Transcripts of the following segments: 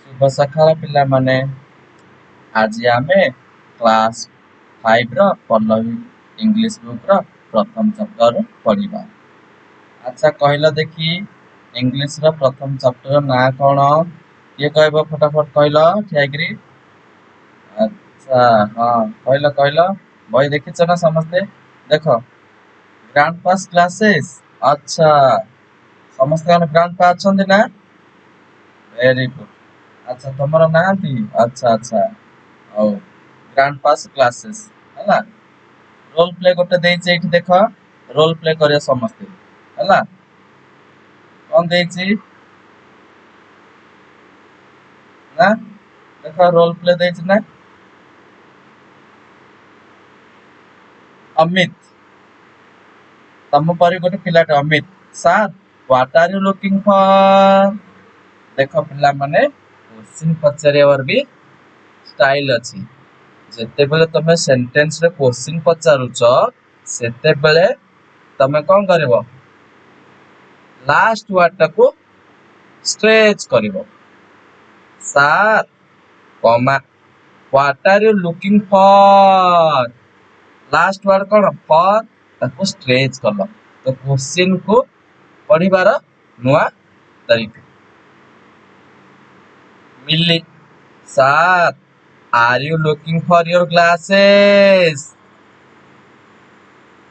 शुभ सकाळ पिलामाने आज आमे क्लास 5 रो पल्लवी इंग्लिश बुक रो प्रथम चैप्टर पढ़िबा। अच्छा कहलो देखी इंग्लिश रो प्रथम चैप्टर ना कोन ये कहबो फटाफट कहलो ठियागिरी। अच्छा हां कहलो बही देखिछ ना समझते देखो ग्रांड पास क्लासेस। अच्छा समस्त ग्रांड पा अछंदी ना वेरी गुड। अच्छा तुमर नांती अच्छा अच्छा ओ ग्रांड पास क्लासेस हला रोल प्ले गोटे देइछे एठी देखो रोल प्ले करिया समस्त हला कोन देइछी ना देखो रोल प्ले देइछ ना अमित तम परि गोटे पिलाटे Amit sir what are you looking for देखो पिला माने क्वेश्चन पचारियावर भी स्टाइल अछि जेते बेले तमे सेंटेंस रे क्वेश्चन पचारुछ सेते बेले तमे कोन करबो लास्ट वर्ड टाको स्ट्रेच करिवो sir comma what are you looking for last word कोन फॉर ताको स्ट्रेच करलो तो क्वेश्चन को पढ़िबार नुआ तरीका मिली sir are you looking for your glasses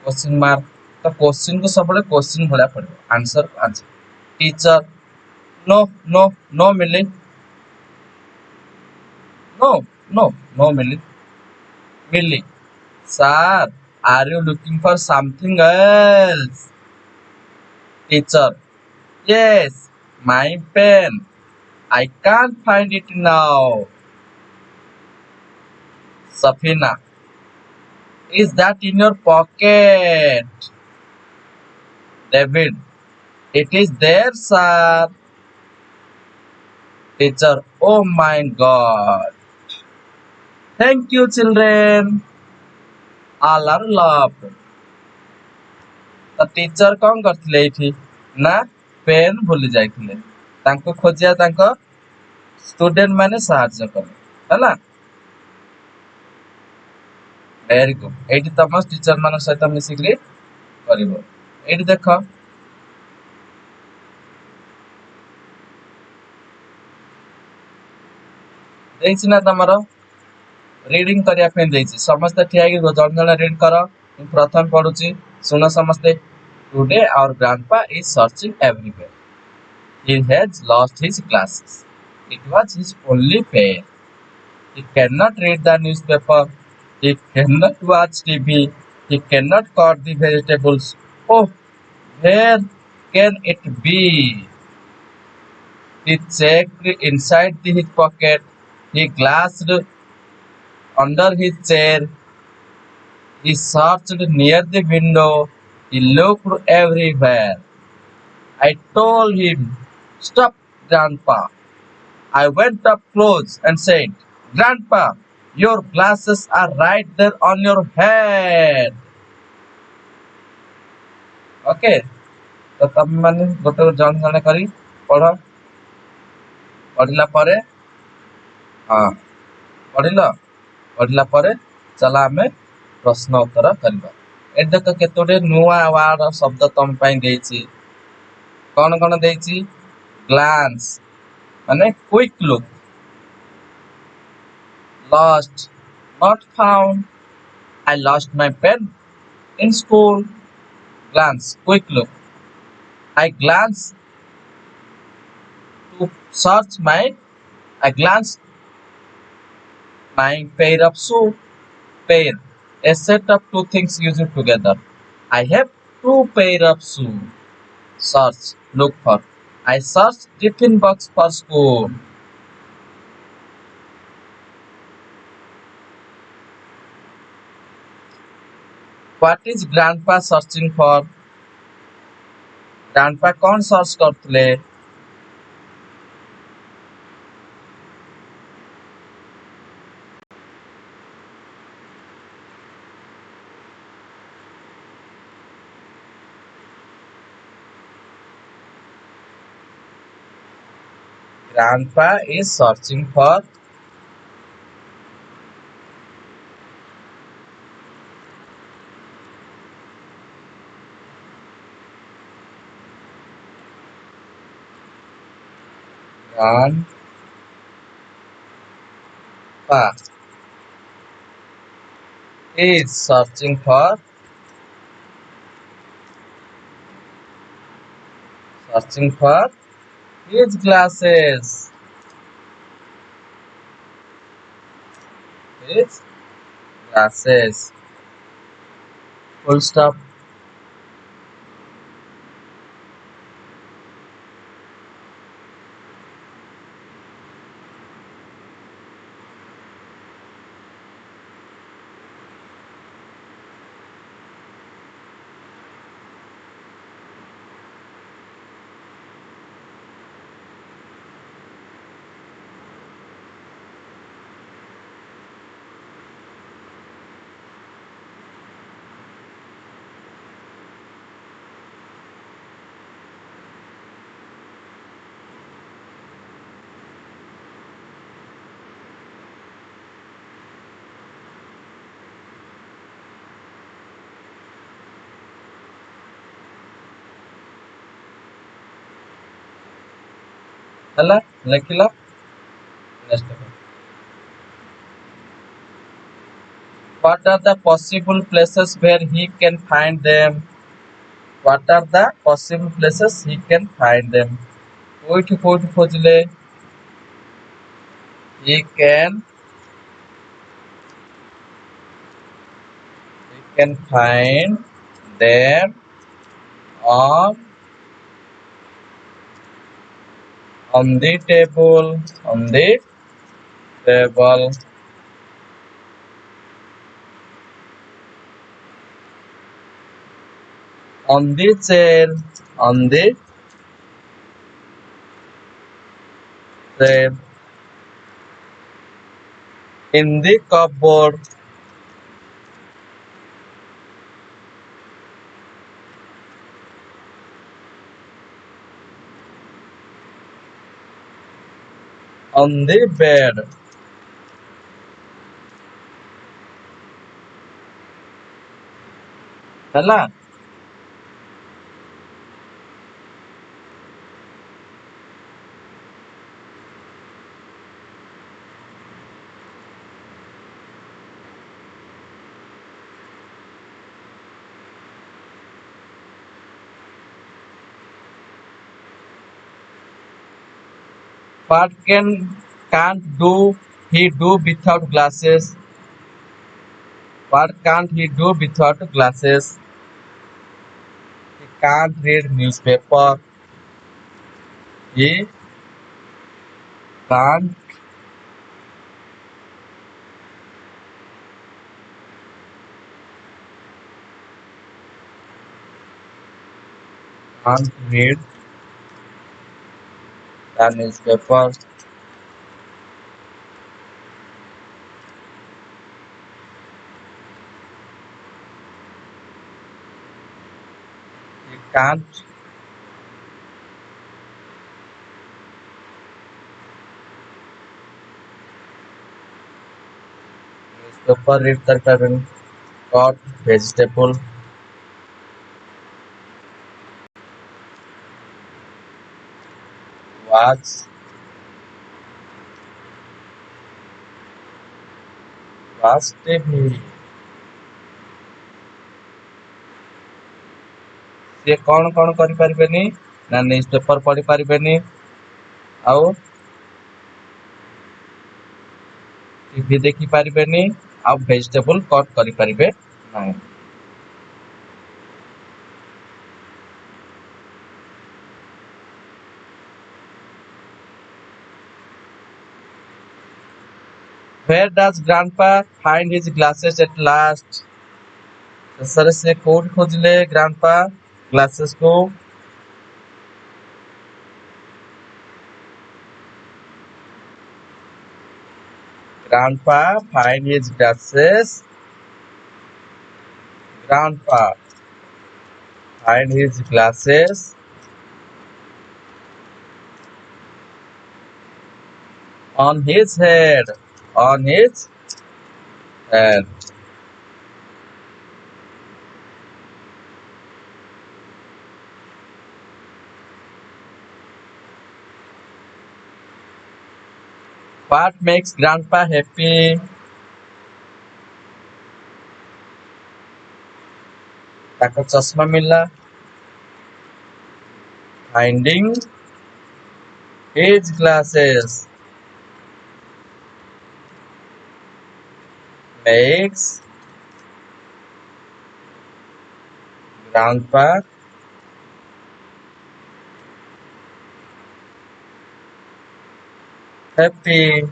question mark तो क्वेश्चन को सब क्वेश्चन भलिया पड़िबो answer teacher no no no Mili no no no Mili Mili sir are you looking for something else teacher yes my pen I can't find it now Safina is that in your pocket David it is there sir teacher oh my god thank you children all are loved तो teacher कौन करथिले एठी ना pen भूली जाइथिले तांको खोजिया तांको student माने सहायता करे हला वेरी गुड एठी तम टीचर मान सहित मिसिकली करिवो एठी देखो देछि ना तमरो रीडिंग करिया पे देछि समस्त ठिया कि जण जण रीड करो प्रथम पढुची सुनो समस्त today our grandpa is searching everywhere he has lost his glasses it was his only pair he cannot read the newspaper he cannot watch tv he cannot cut the vegetables oh where can it be he checked inside his pocket he glanced under his chair. He searched near the window. He looked everywhere. I told him, stop, Grandpa. I went up close and said, Grandpa, your glasses are right there on your head. Okay? तो तम माने गोटे जन जन करी पढ़ पढ़िला परे हाँ पढ़िला पढ़िला परे चला आमे प्रश्न उत्तर करबा ए देख केतोटे नुवा वार्ड शब्द तम पई देछि कोन कोन देछि ग्लांस माने quick look lost not found I lost my pen in school glance quick look I glance to search my I glance my pair of shoe pair a set of two things used together I have two pair of shoe search look for I search tiffin box for school what is grandpa searching for grandpa कौन search करथले Grandpa is searching for grandpa is searching for his glasses. His glasses. Full stop. ହେଲା ଲେଖିଲ next ଦେଖ. What are the possible places where he can find them? What are the possible places he can find them? କୋଉଠି କୋଉଠି ଖୋଜିଲେ he can find them on the table on the chair on the chair in the cupboard on the bed ହେଲା what can't do he do without glasses what can't he do without glasses he can't read newspaper he can't read the newspaper he can't newspaper read କରିପାରିବେନି cut vegetable watch TV ସିଏ କଣ କରିପାରିବେନି ନା newspaper ପଢି ପାରିବେନି ଆଉ TV ଦେଖି ପାରିବେନି ଆଉ ଭେଜିଟେବଲ କଟ୍ କରିପାରିବେ ନାହିଁ Where does grandpa find his glasses at last? ଶେଷରେ ସେ କୋଉଠି ଖୋଜିଲେ grandpa glasses କୁ grandpa find his glasses grandpa find his glasses On his head. On his head. What makes grandpa happy? ताको चश्मा मिला. Finding his glasses makes grandpa happy.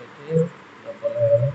Okay, double है.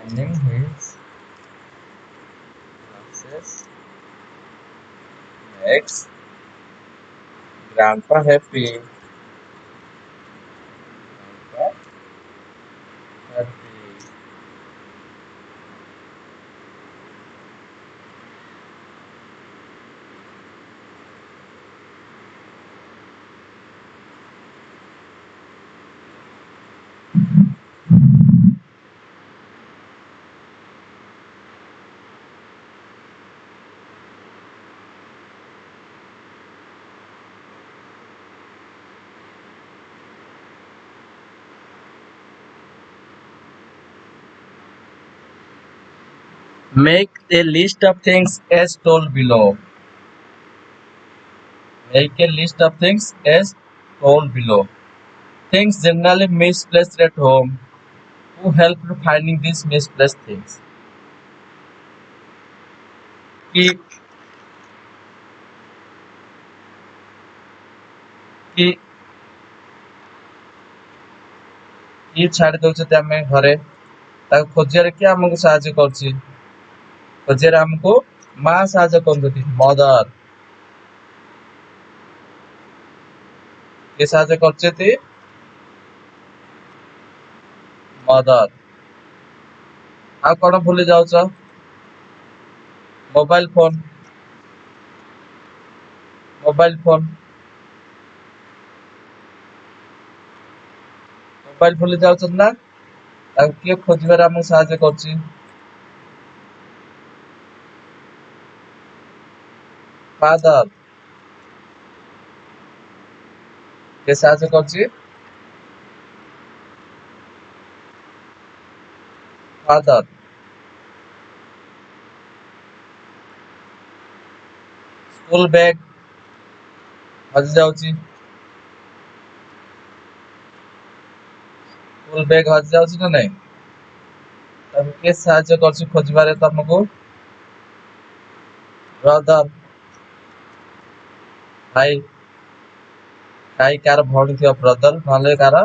Finding his glasses makes grandpa happy. Grandpa happy. Make a list of things as told below. Make a list of things as told below. Things generally misplaced at home. Who helped finding these misplaced things? कि कि कि छाड़ी दउछते आमे घरे ताको खोजियारे कि हमको साहाଯ୍य करछि खोजियारे हमको मां साहाଯ୍य करछथि मदर के साहाଯ୍य करछथि मदर आ कोन भूली जाउछ mobile phone mobile phone mobile भूली जाउछ ना ताको के खोजिबारे हमको साहाଯ୍य करछि फादर के साहाଯ୍य करछि फादर स्कूल बैग हजि जाउछि स्कूल बैग हजि जाउछि ना नै ताको के साहाଯ୍य करछि खोजिबारे तमको ब्रदर भाई भाई कार भौणी थियो ब्रदर नले कार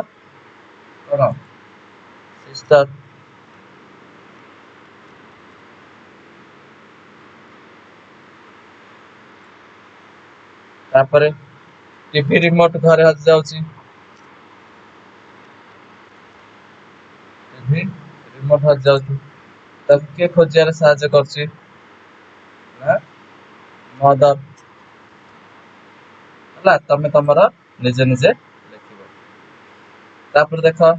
कोन सिस्टर तापरे टीवी रिमोट घरे हजि जाउछि टीवी रिमोट हजि जाउछि ताको के खोजिबारे साहाଯ୍य करछि ना मदर हला तमे तमरा निजे निजे लिखिबो तापर देखो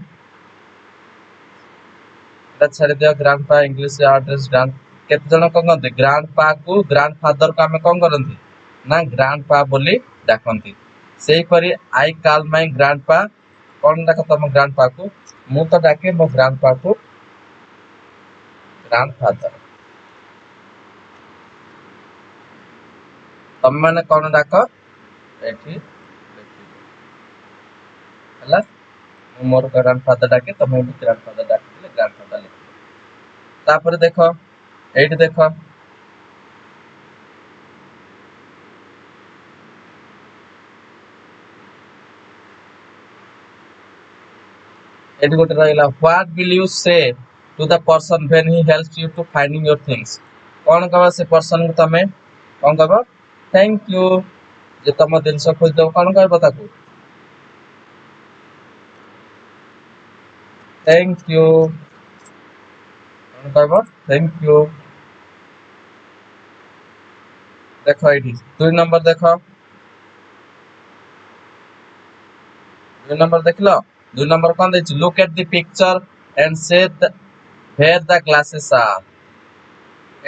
एटा छाडी दियो ग्रैंडपा इंग्लिश एड्रेस ग्रैंड केते जण कोन करते ग्रैंडपा को ग्रैंडफादर को हमें कोन करंती ना ग्रैंडपा बोली डाकंती सेही परी आई कॉल माय ग्रैंडपा कोन डाक तम ग्रैंडपा को मु तो डाके मो ग्रैंडपा को grandfather ତମେ ମାନେ କଣ ଡାକ ଏଠି ହେଲା ମୁଁ ମୋର grandfather ଡାକେ ତମେ ବି grandfather ଡାକିଥିଲେ grandfather ଲେଖିବ ତାପରେ ଦେଖ ଏଇଠି ଦେଖ ଏଠି ଗୋଟେ ରହିଲା what will you say to the person when he helps you to finding your things କଣ କହିବ ସେ person କୁ ତମେ କଣ କହିବ thank you ଯେ ତମ ଜିନିଷ ଖୋଜିଦବ କଣ କହିବ ତାକୁ thank you କଣ କହିବ thank you ଦେଖ ଏଇଠି 2 ନମ୍ବର ଦେଖ 2 ନମ୍ବର ଦେଖିଲ 2 ନମ୍ବର କଣ ଦେଇଛି look at the picture and say where the glasses are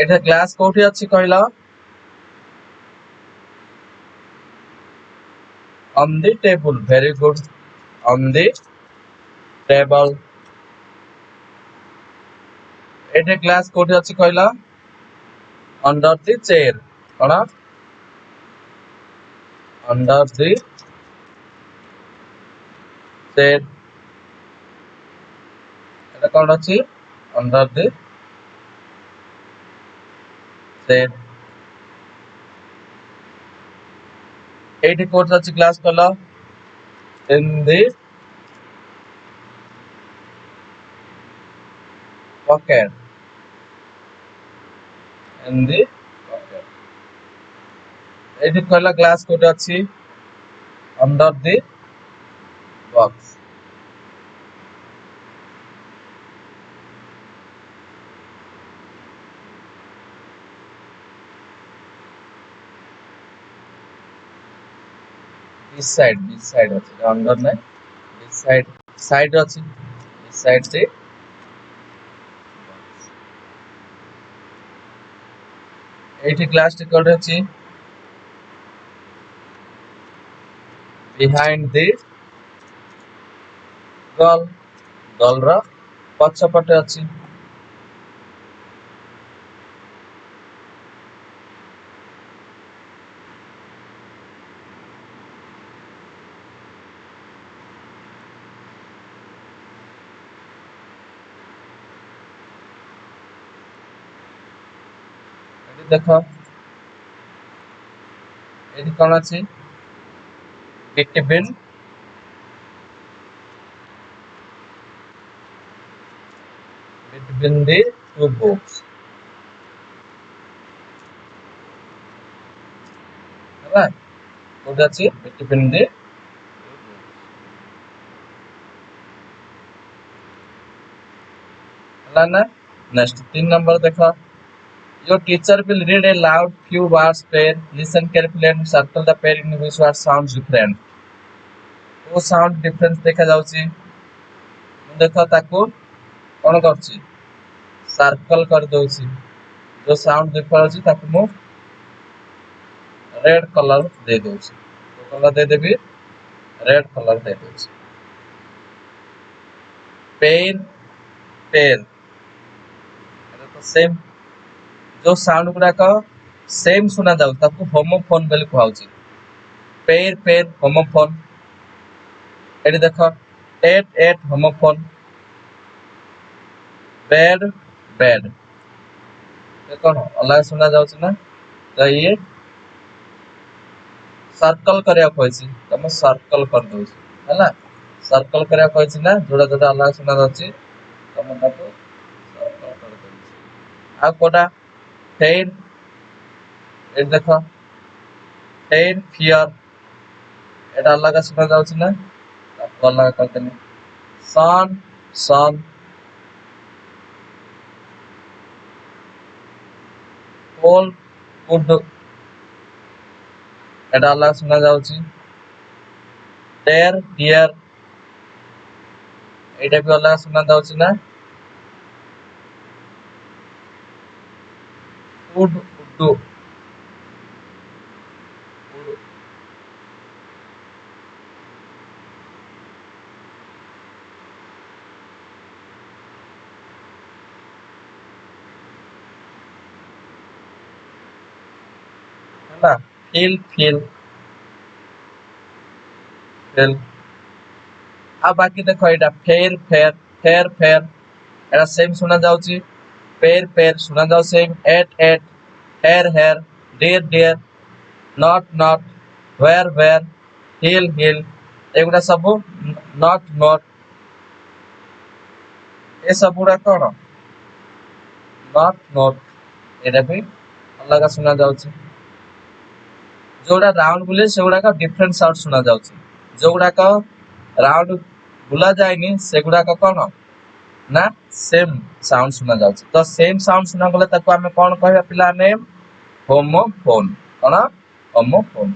ଏଠି ଗ୍ଲାସ୍ କୋଉଠି ଅଛି କହିଲ on the table very good on the table ଏଠି ଗ୍ଲାସ୍ କୋଉଠି ଅଛି କହିଲ under the chair କଣ under the chair এটা କଣ ଅଛି under the chair ଏଇଠି କୋଉଠି ଅଛି ଗ୍ଲାସ୍ କହିଲ in the pocket in the pocket ଏଇଠି କହିଲା ଗ୍ଲାସ୍ କୋଉଠି ଅଛି under the box this side ଅଛି under ନାହିଁ this side ଅଛି this side the ଏଇଠି ଗ୍ଲାସ୍ ଟି କୋଉଠି ଅଛି behind the girl ର ପଛ ପଟେ ଅଛି ଏଠି ଦେଖ ଏଠି କଣ ଅଛି between the two books ହେଲା କୋଉଠି ଅଛି between the ହେଲା ନା next 3 नंबर देखो your teacher will read a loud few words pair listen carefully and circle the pair in which word sounds different वो sound difference देखा जाउची देखो ताको कोन करची सर्कल कर दउची जो साउंड देखा जाउची ताको मु रेड कलर दे दउची तो कलर दे देबी रेड कलर दे दउची पेन पेन एटा तो सेम जो साउंड गुडा का सेम सुना जाउ ताको होमोफोन बोली कहउची पेर पेर होमोफोन एटी देखो एट होमोफोन बेड बेड ये कौन अलग सुना जाउची ना तो ये सर्कल करिया कहछि तम सर्कल कर दउची हैला सर्कल करिया कहछि ना जोड़ा जोड़ा अलग सुना जाउची तम ताको सर्कल कर दउची आ कोडा फेर ए देखो फेर फियर एटा अलग सुना जाउची ना ताको अलग करतनी सन सन कोल कुड एटा अलग सुना जाउची डेयर डियर एटा भी अलग सुना जाउची ना उड उडू ହେଲା feel feel ଆଉ ବାକି ଦେଖ ଏଇଟା fair ଏଟା ସେମ୍ ଶୁଣା ଯାଉଛି pair ଶୁଣା ଯାଉଛି same at hair dear not where hill ଏଗୁଡା ସବୁ not ଏ ସବୁଗୁଡା କଣ not ଏଇଟା ବି ଅଲଗା ଶୁଣା ଯାଉଛି ଯୋଉଟା ରାଉଣ୍ଡ ବୁଲେ ସେଗୁଡାକ ଡିଫରେଣ୍ଟ ସାଉଣ୍ଡ ଶୁଣା ଯାଉଛି ଯୋଉଗୁଡାକ ରାଉଣ୍ଡ ବୁଲା ଯାଇନି ସେଗୁଡାକ କଣ ନା ସେମ୍ ସାଉଣ୍ଡ ଶୁଣା ଯାଉଛି ତ ସେମ୍ ସାଉଣ୍ଡ ଶୁଣା ଗଲେ ତାକୁ ଆମେ କଣ କହିବା ପିଲାମାନେ ହୋମୋଫୋନ୍ କଣ ହୋମୋଫୋନ୍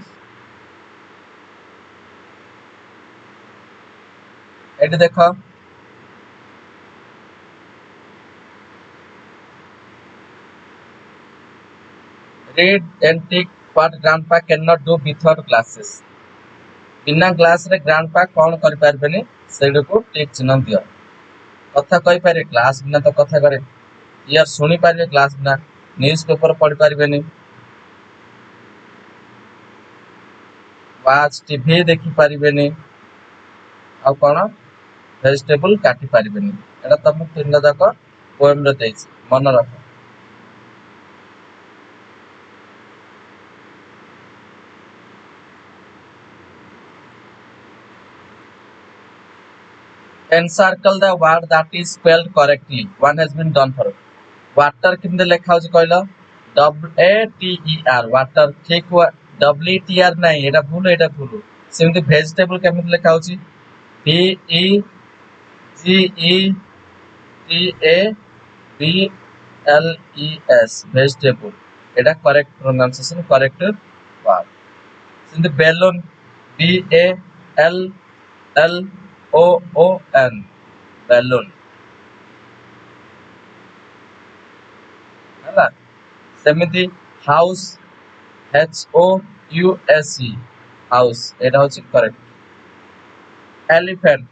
ଏଠି ଦେଖ read and tick what grandpa cannot do without glasses बिना ग्लास रे ग्रांडपा कौन कर पारबेनी सेडको टिक चिन्ह दियो कथा कहि पारे ग्लास बिना तो कथा करे यार सुनी पारे ग्लास बिना न्यूज़पेपर पढ़ पारबेनी वाच टीवी देखि पारबेनी आ कोन वेजिटेबल काटी पारबेनी एटा तम तीन जाक पोएम रे देछि मन रख encircle the word that is spelled correctly one has been done for water किंदे लेखा होछि कहलो WATER water ठीक हुआ WTR नहीं एटा भूल सेमति वेजिटेबल केमिति लेखा होछि VEGETABLES vegetable एटा करेक्ट प्रोनाउंसिएशन करेक्ट वर्ड सेमति balloon BALLOON balloon ହେଲା सेमति हाउस HOUSE हाउस एटा होछि करेक्ट elephant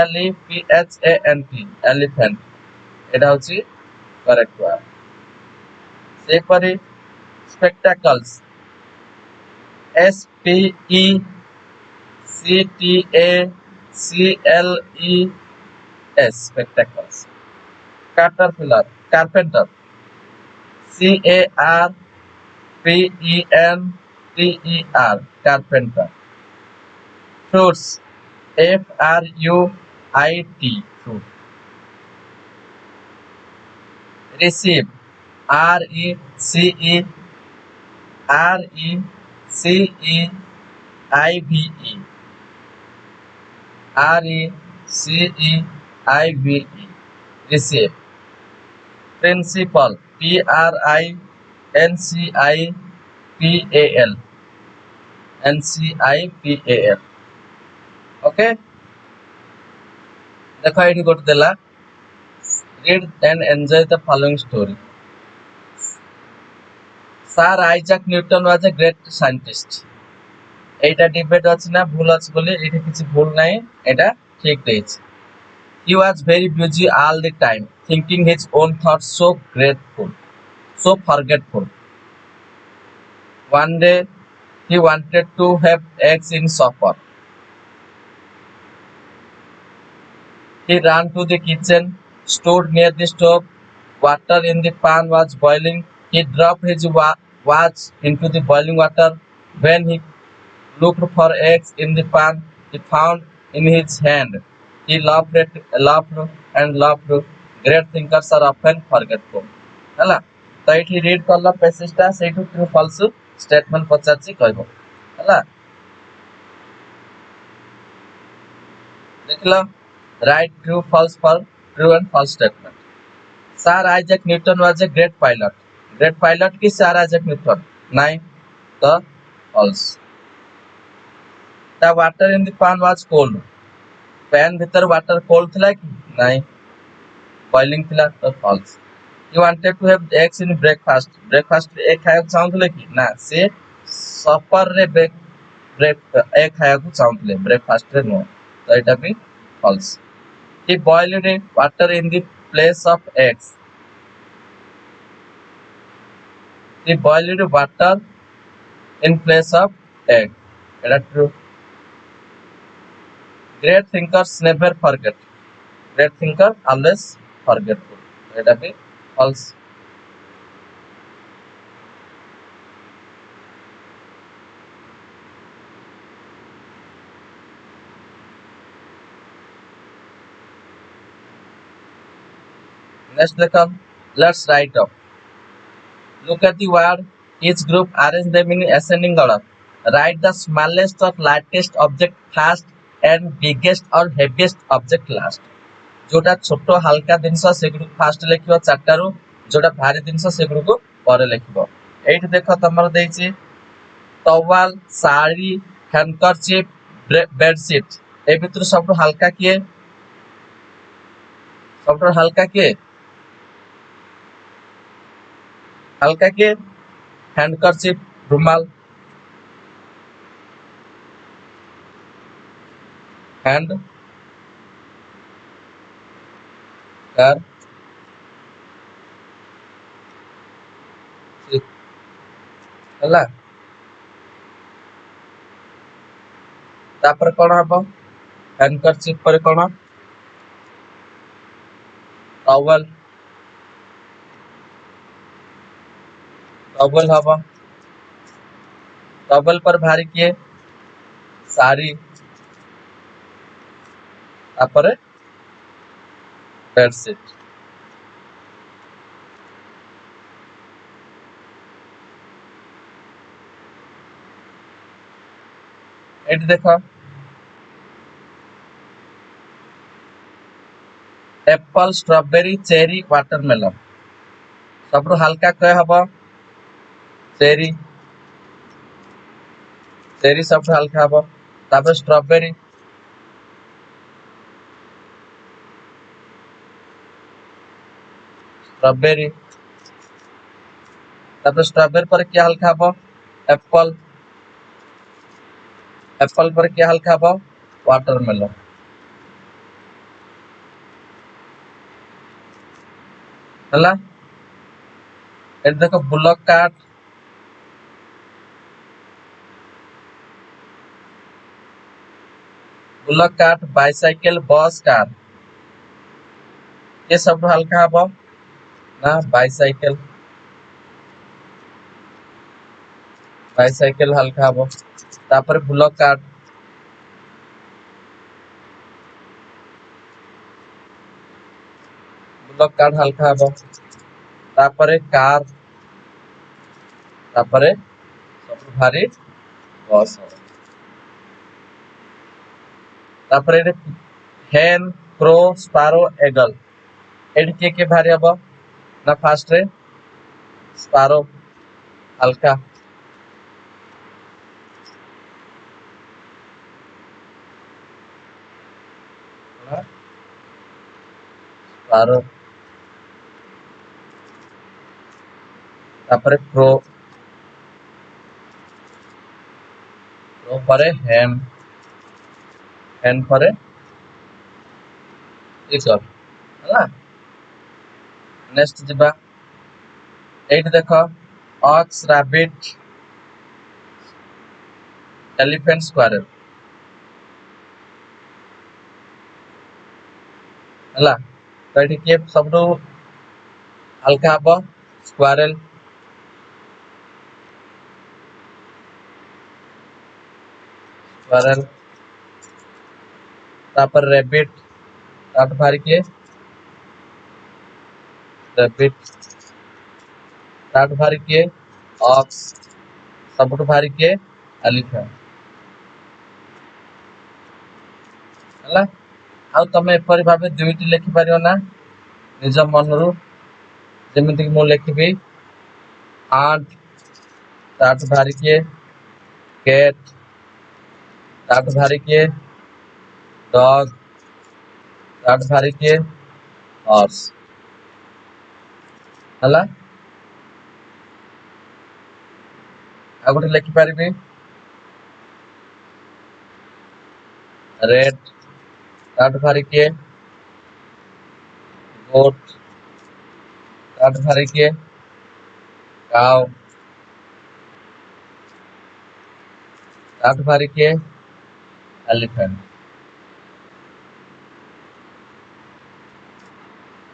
ELEPHANT elephant एटा होछि करेक्ट वर्ड से परी spectacles SPECTACLES spectacles caterpillar carpenter CARPENTER carpenter fruits FRUIT fruit receive RECEIVE RECEIVE receive principal PRINCIPAL okay देखो ये गोटे देला read and enjoy the following story Sir Isaac Newton was a great scientist Etah debate अछि ना भूल अछि बोले एठी किछि भूल नै एटा ठीक देछि He was very busy all the time thinking his own thoughts so forgetful one day he wanted to have eggs in supper He ran to the kitchen, stood near the stove. Water in the pan was boiling. He dropped his watch into the boiling water. When he looked for eggs in the pan, he found in his hand. He laughed and laughed. Great thinkers are often forgetful. ହେଲା ତ ଏଠି read କଲ ପେସେଜଟା ସେଇଠୁ true false statement ପଚାରିଛି କହିବ ହେଲା ଦେଖିଲ Write true, false for true and false statement. Sir Isaac Newton was a great pilot. Great pilot ki Sir Isaac Newton? Nine. The false. The water in the pan was cold. Pan bhitar water cold thila ki? Nine. Boiling thila the false. He wanted to have eggs in breakfast. Breakfast egg khaya ku chahuthile ki? Na. Se supper re egg khaya ku chahuthile. Breakfast re no. So eta bhi false. He boiled water in the place of eggs. He boiled water in place of egg. It true. Great thinkers never forget. Great thinker always forgetful. It be false. Next become let's write up. Look at the word. Each group arrange them in ascending order. Write the smallest or lightest object first and biggest or heaviest object last. जोटा छोट हल्का जिनस सेगुड़ fast लिख चार्टारू जोटा भारी जिनस सेगुड़ पर लिख ये देख तुम देती टवाल शाढ़ी हैंडकरचिप बेडसीट ए भितर सब हल्का किए सब हल्का किए हल्का किए हैंडकरचिप रुमाल हैंड कर है तापर कौन हम हैंडकरचिप पर कौन टॉवल टॉवल हम टॉवल पर भारी किए साड़ी तापर बेडशीट ये देख एप्पल स्ट्रॉबेरी चेरी वाटरमेलन सब हल्का कह हम चेरी चेरी सब हल्का हम तापर स्ट्रॉबेरी स्ट्रॉबेरी तापर स्ट्रॉबेरी पर क्या हल्का हम एप्पल एप्पल पर क्या हल्का हम वाटरमेलन है ये देख bullock cart bullock cart bicycle bus car ये सब हल्का हम ना बाइसाइकिल बाइसाइकिल हल्का हम तापर बुलक कार्ट बुलक कार्ट हल्का हम तापर कार तापर सब भारी बस तापर हेन क्रो स्पारो एगल एडी के भारी हम ना फास्ट रे स्पारो हल्का स्पारो तापर क्रो क्रो पर हेन हेन पर इकर है नेक्स्ट जीवा एट देख ऑक्स रैबिट एलिफेंट स्क्वारल है तो ये किए सब हल्का हम स्क्वारल स्क्वारल तापर रैबिट तापर भारी किए रैबिट तापर भारी किए ऑक्स सब भारी किए एलिफेंट है आ तुम एपरी भाव दुईटी लिखिपर ना निज मनरू जमीक मु लिखी आंट ताठ भारी किए कैट ताठ भारी किए डॉग ताठ भारी किए हॉर्स है आ गोटे लिखिपर रेड ताठ भारी किए गोट ताठ भारी किए काउ ତାଠୁ ଭାରି କିଏ? ଏଲିଫେଣ୍ଟ।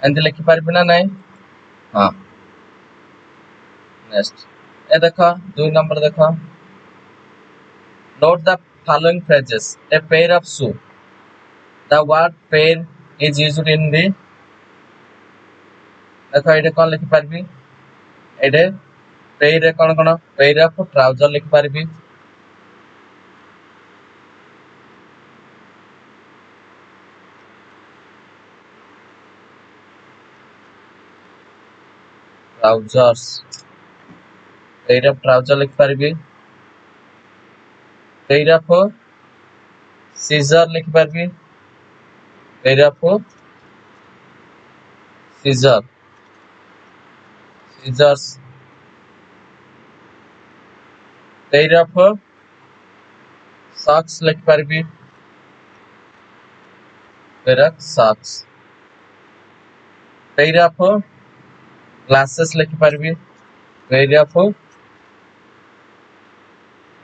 ଏମିତି ଲେଖିପାରିବି ନା ନାଇଁ? ହଁ। ନେକ୍ସଟ ଏ ଦେଖ 2 ନମ୍ବର ଦେଖ। Note the following phrases. A pair of shoes. The word pair is used in the देखो ये कौन लिखि पारबी एडे पेयर रे कौन कौन पेयर ऑफ ट्राउजर लिखि पारबी ट्राउजर्स पेयर ऑफ ट्राउजर लिखि पारबी पेयर ऑफ सीजर लिखि पारबी pair of scissor scissors pair of socks लिखि पारबी pair of socks pair of glasses लिखि पारबी पेयर ऑफ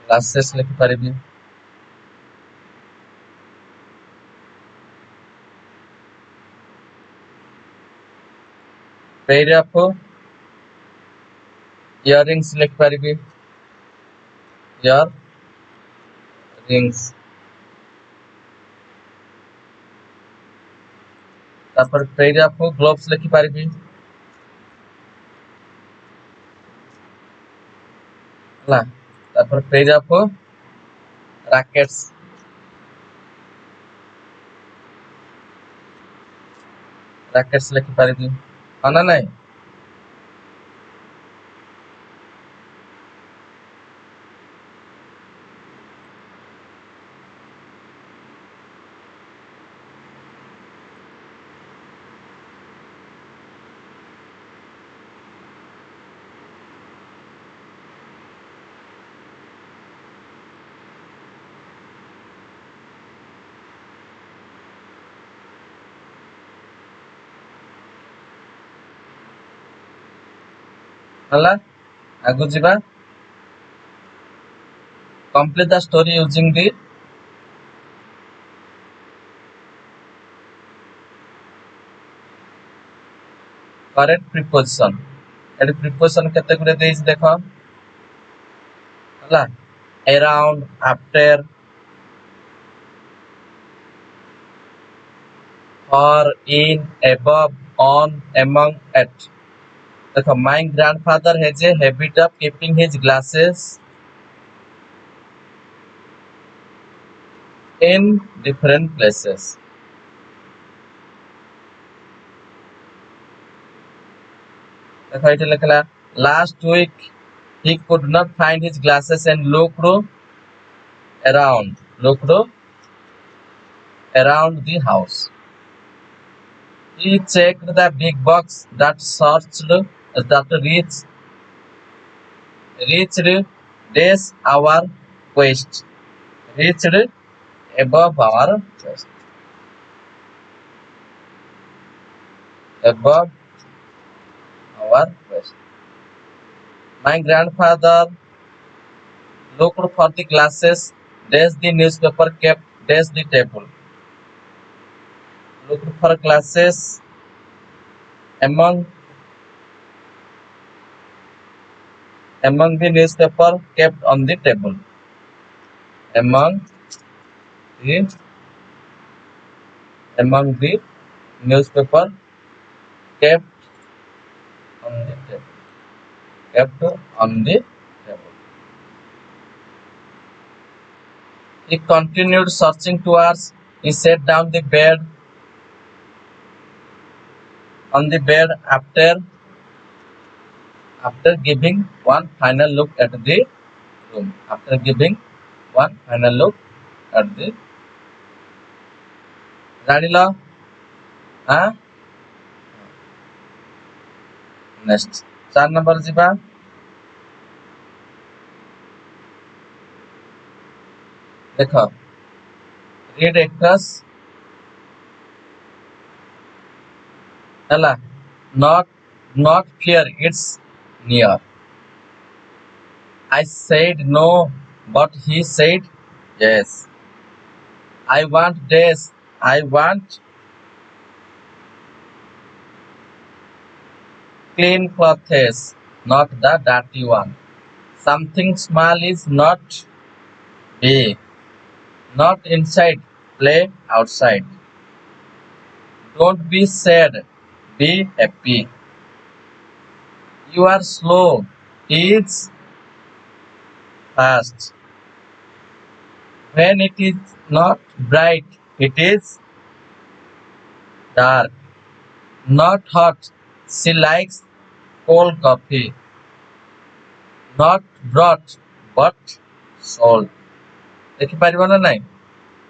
ग्लासेस लिखि पारबी पेयर ऑफ इयररिंग्स लिखि पारबी इयररिंग्स तापर पेयर ऑफ ग्लोव्स लिखि पारबी ला तापर पेयर ऑफ रैकेट्स रैकेट्स लिखि पारबी हां ना नहीं हला आगु जीवा complete the story using the correct preposition एडी preposition केते गुरे देइस देखो हला around after for in above on among at देखो my grandfather has a habit of keeping his glasses in different places देखो इटे लिखला last week he could not find his glasses and looked around the house he checked the big box that reached days our quest reached above our quest above our quest my grandfather looked for the glasses dash the newspaper kept dash the table looked for glasses among the newspaper kept on the table among the newspaper kept on the table he continued searching towards he sat down on the bed after giving one final look at the room after giving one final look at the ଜାଣିଲ हाँ next 4 number ଯିବା देखो read across हला not fear it's near I said no but he said yes. I want this. I want clean clothes, not the dirty one. Something small is not big. Not inside. Play outside. Don't be sad. Be happy. You are slow. He is fast. When it is not bright, it is dark. Not hot. She likes cold coffee. Not brought, but sold. ଦେଖିପାରିବ ନା ନାଇଁ?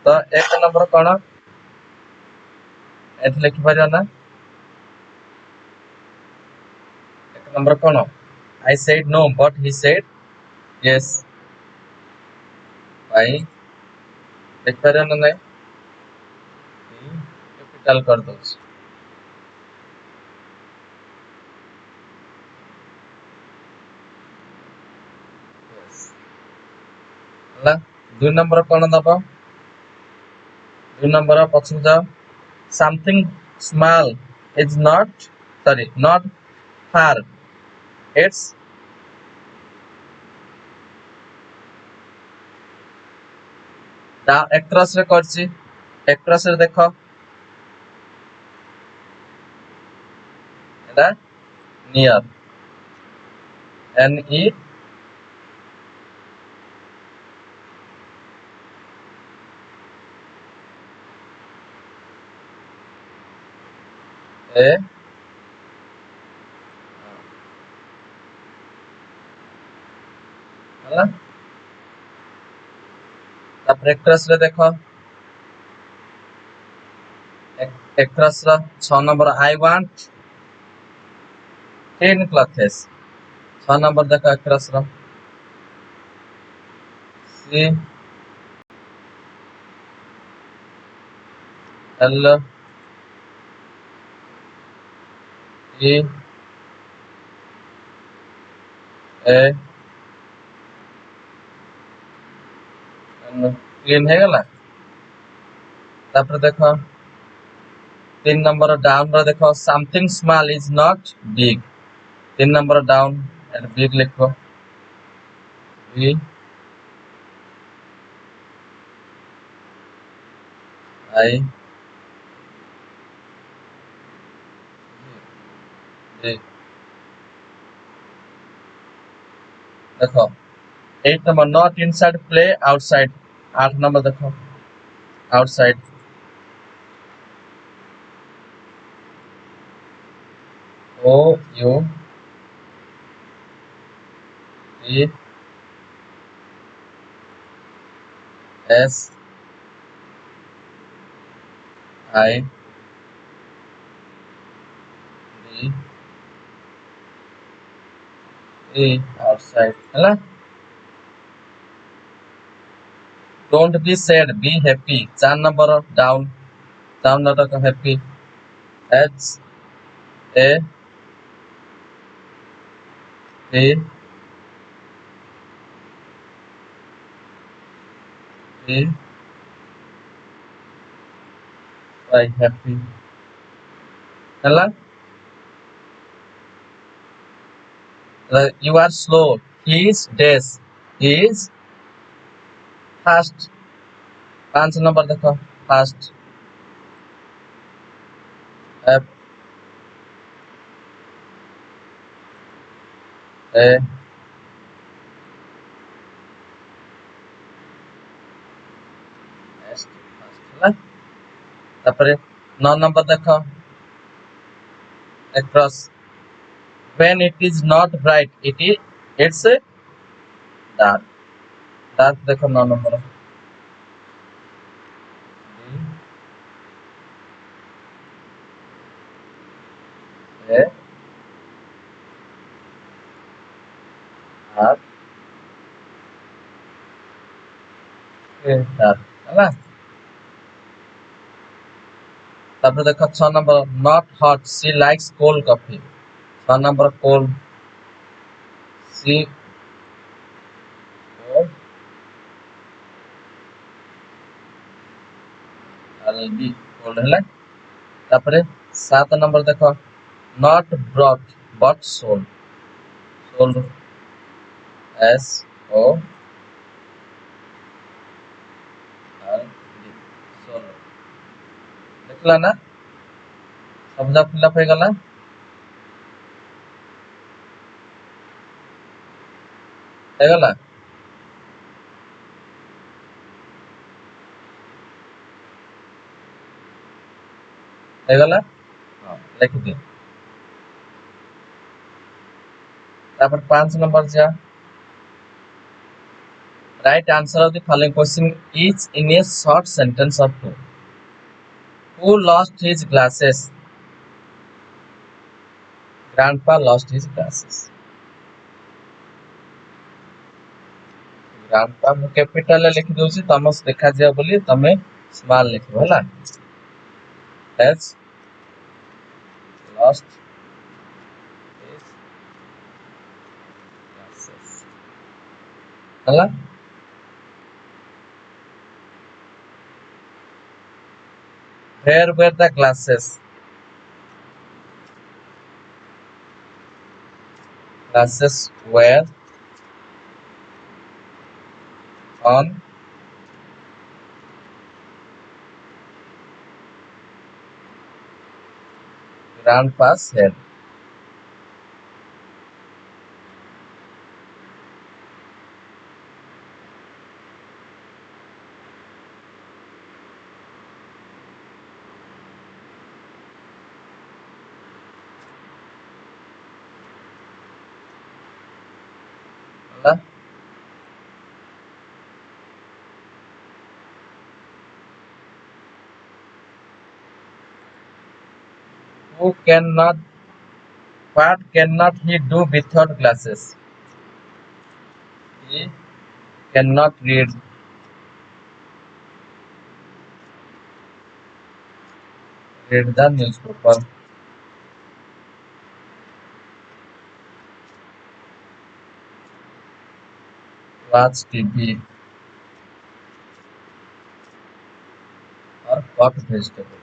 ତ ଏକ number କଣ? ଏଠି ଲେଖିପାରିବ ନା? ଏକ number କଣ? I said no, but he said yes. ଭାଇ ଦେଖିପାରିବ ନା ନାଇଁ? କ୍ୟାପିଟାଲ କରିଦଉଛି। ହେଲା, 2 ନମ୍ବର କଣ ଦବ? 2 ନମ୍ବର ପଛକୁ ଯାଅ। Something small is not far. It's across ରେ କରିଛି। across ରେ ଦେଖ। ଏଟା near. N-E A ହେଲା, ତାପରେ across ରେ ଦେଖ। across ର 6 number I want clean clothes। 6 number ଦେଖ across ର। C L E A N clean ହେଇଗଲା। ତାପରେ ଦେଖ 3 ନମ୍ବର down ର ଦେଖ something small is not big। 3 number down and big ଲେଖ। B I D ଦେଖ 8 number not inside play outside। 8 number देखो outside। O U T S I D E outside ହେଲା। don't be sad, be happy। 4 number down not happy। H A P P Y happy ହେଲା। you are slow, he is dash, he is fast। 5 number देखो fast। F A S fast ହେଲା। ତାପରେ 9 number ଦେଖ across when it is not bright it's dark देखो 9 number। A R A dark ହେଲା। ତାପରେ ଦେଖ 6 number not hot, she likes cold coffee। 6 number cold C O shall be told ହେଲା। ତାପରେ 7 number देखो not brought but sold sold S O R D sold देखला ना सब जा फिलअप हो गला गला हो गला हां लिख दे। तापर 5 नंबर जा right answer of the following question is in a short sentence or two. Who lost his glasses? Grandpa lost his glasses. Grandpa ମୁଁ capital ରେ लिखि दउछि तमस देखा जिया बोली तमे small लिखबो हला। Has lost his glasses. हला where were the glasses? Glasses were on grandpa's head. हला who cannot what cannot he do without glasses? He cannot read the newspaper. Watch TV or cut vegetable.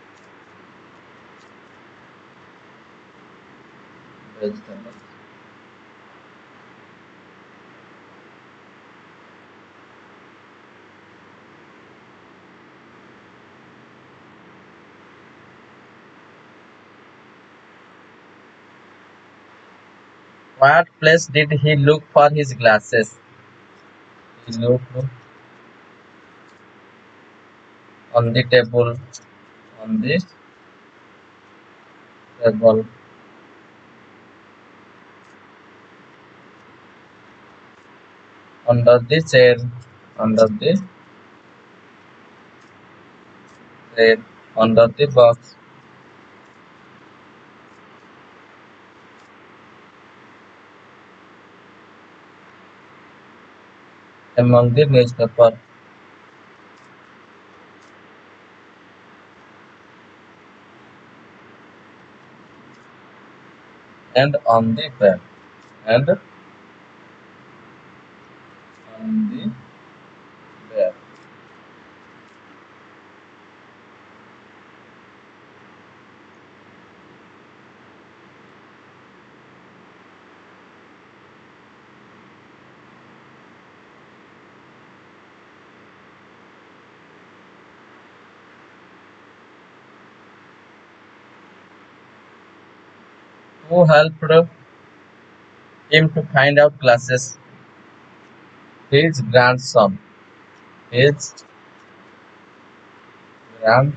Vegetable. What place did he look for his glasses? He looked on the table, on the table, under the chair, under the chair, under the box, among the newspaper, and on the bed, and on the bed. Who helped him to find out glasses? His grandson. His grandson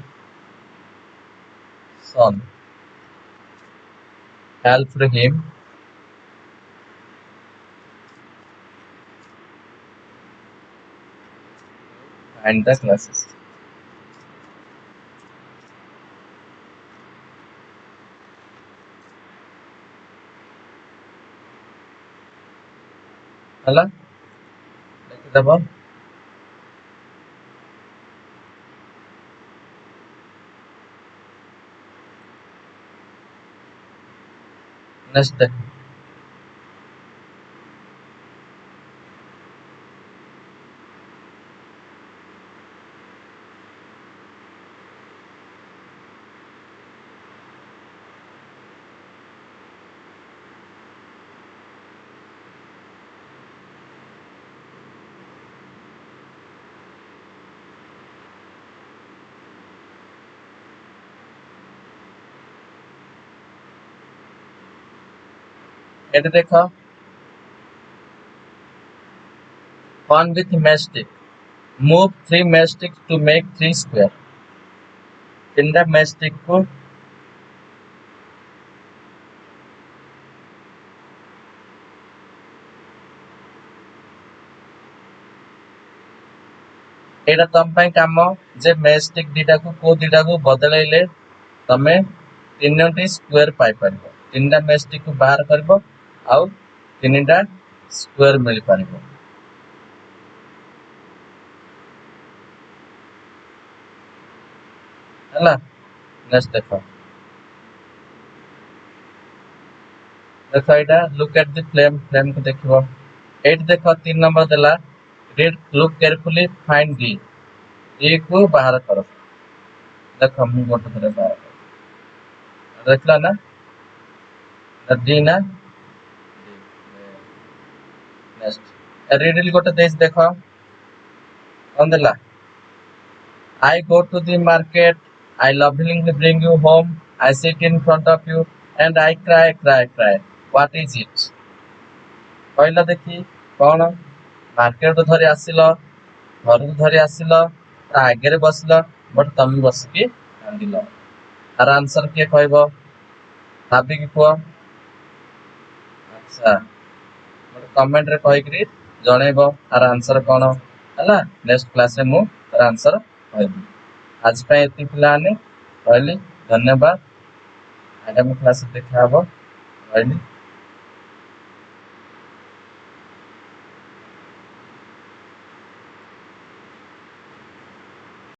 helped him find the glasses. ହେଲା ଦେଖିଦେବ next ଦେଖ एट देख fun with matchstick move 3 matchstick to make 3 square तीनटा matchstick को एटा तुम काम जे मैस्टिक दीटा को बदलैले तमे तीनटी स्क्वायर पाई परबो तीनटा मैस्टिक को बाहर करबो आउ तीनटा स्क्वायर मिल परबो हला नेक्स्ट देखो देखो एटा लुक एट द फ्लेम को देखिबो एट देखो 3 नंबर देला read look carefully find D A को बाहर करो देखो मु गोटे थरे बाहर देखला ना डी ना नेक्स्ट रीड गोटे देश देखो कौन देला I go to the market, I lovingly bring you home, I sit in front of you, and I cry. What is it? କହିଲା ଦେଖି କଣ ମାର୍କେଟ ଧରି ଆସିଲ ଘରକୁ ଧରି ଆସିଲ ତା ଆଗରେ ବସିଲ ବଟ୍ ତମେ ବସିକି କାନ୍ଦିଲ ତାର ଆନ୍ସର କିଏ କହିବ ଭାବିକି କୁହ ଆଚ୍ଛା ଗୋଟେ କମେଣ୍ଟରେ କହିକିରି ଜଣେଇବ ତାର ଆନ୍ସର କଣ ହେଲା ନେକ୍ସଟ କ୍ଲାସରେ ମୁଁ ତାର ଆନ୍ସର କହିବି आज ପାଇଁ ଏତିକି ପିଲାମାନେ ରହିଲି ଧନ୍ୟବାଦ ଆଗାମୀ କ୍ଲାସରେ ଦେଖା ହବ ରହିଲି।